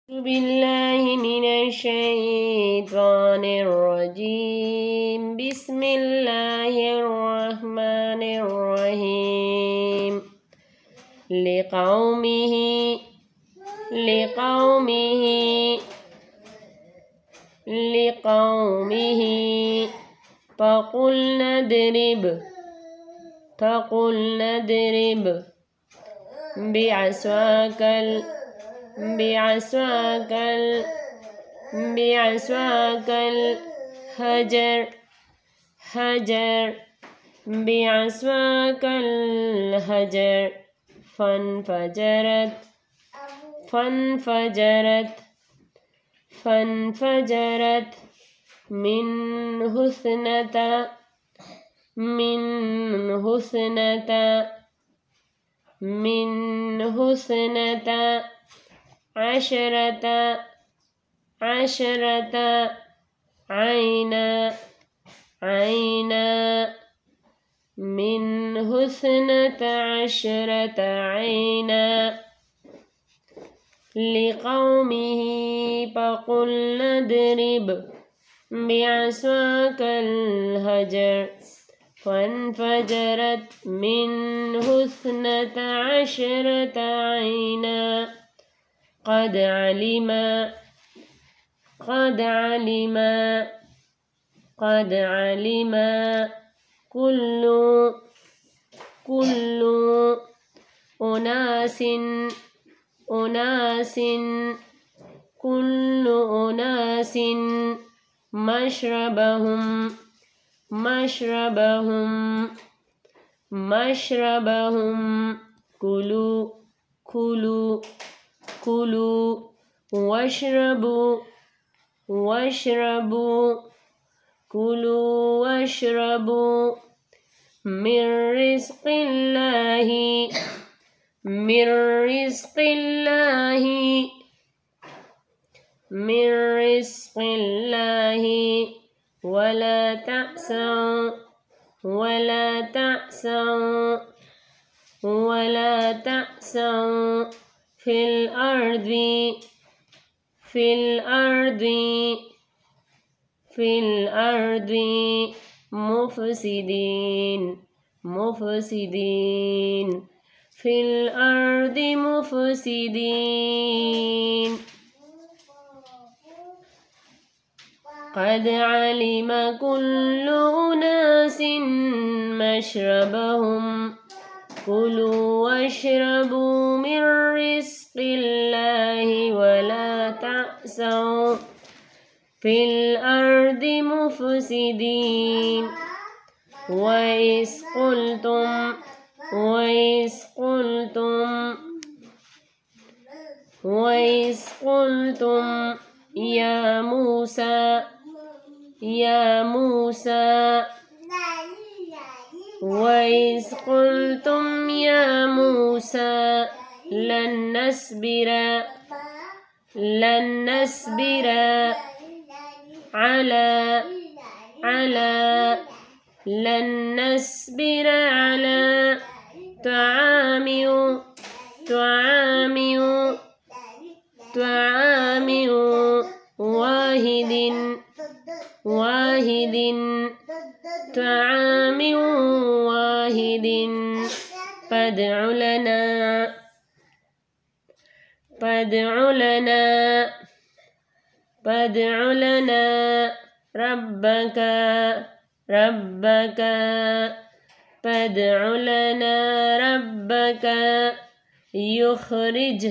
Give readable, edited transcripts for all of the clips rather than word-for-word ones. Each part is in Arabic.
أعوذ بالله من الشيطان الرجيم. بسم الله الرحمن الرحيم. لقومه فقلنا اضرب بعصاك الحجر فانفجرت منه اثنتا عشرة عينا منه 12 عينا لقومه فقلنا اضرب بعصاك الحجر فانفجرت منه 12 عينا قد علم كل أناس مشربهم كلوا واشربوا من رزق الله ولا تأسوا في الأرض مفسدين قد علم كل أناس مشربهم كلوا واشربوا من رزق الله ولا تأسوا في الأرض مفسدين وإذ قلتم يا موسى لن نصبر على طعام واحد فادع لنا ربك يخرج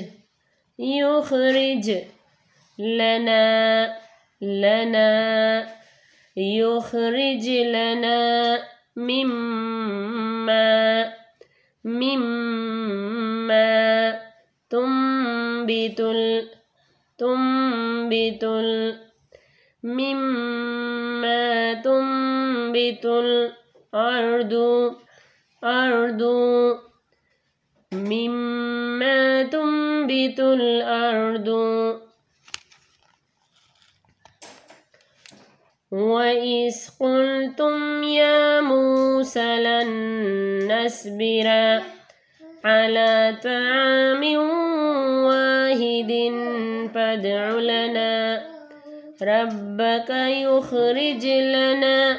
لنا مما تنبت الأرض وإذ قلتم يا موسى لن نصبر على طعام واحد فادع لنا ربك يخرج لنا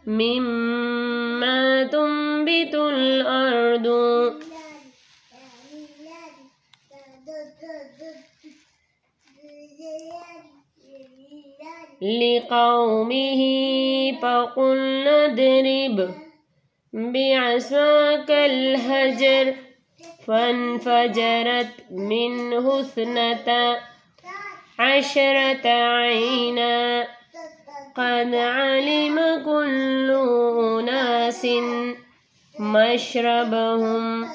مما تنبت الأرض لقومه فقل اضرب بعصاك الحجر فانفجرت منه 12 عينا قد علم كل أناس مشربهم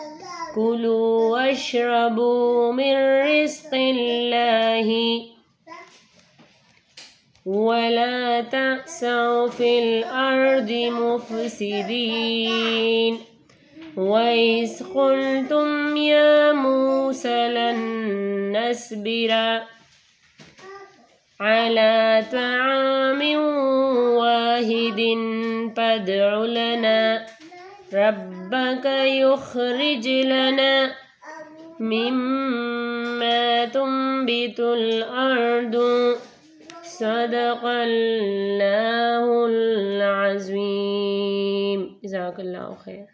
كلوا واشربوا من رزق الله ولا تعثوا في الأرض مفسدين وإذ قلتم يا موسى لن نصبر على طعام واحد فادع لنا ربك يخرج لنا مما تنبت الأرض صدق الله العظيم. جزاك الله خير.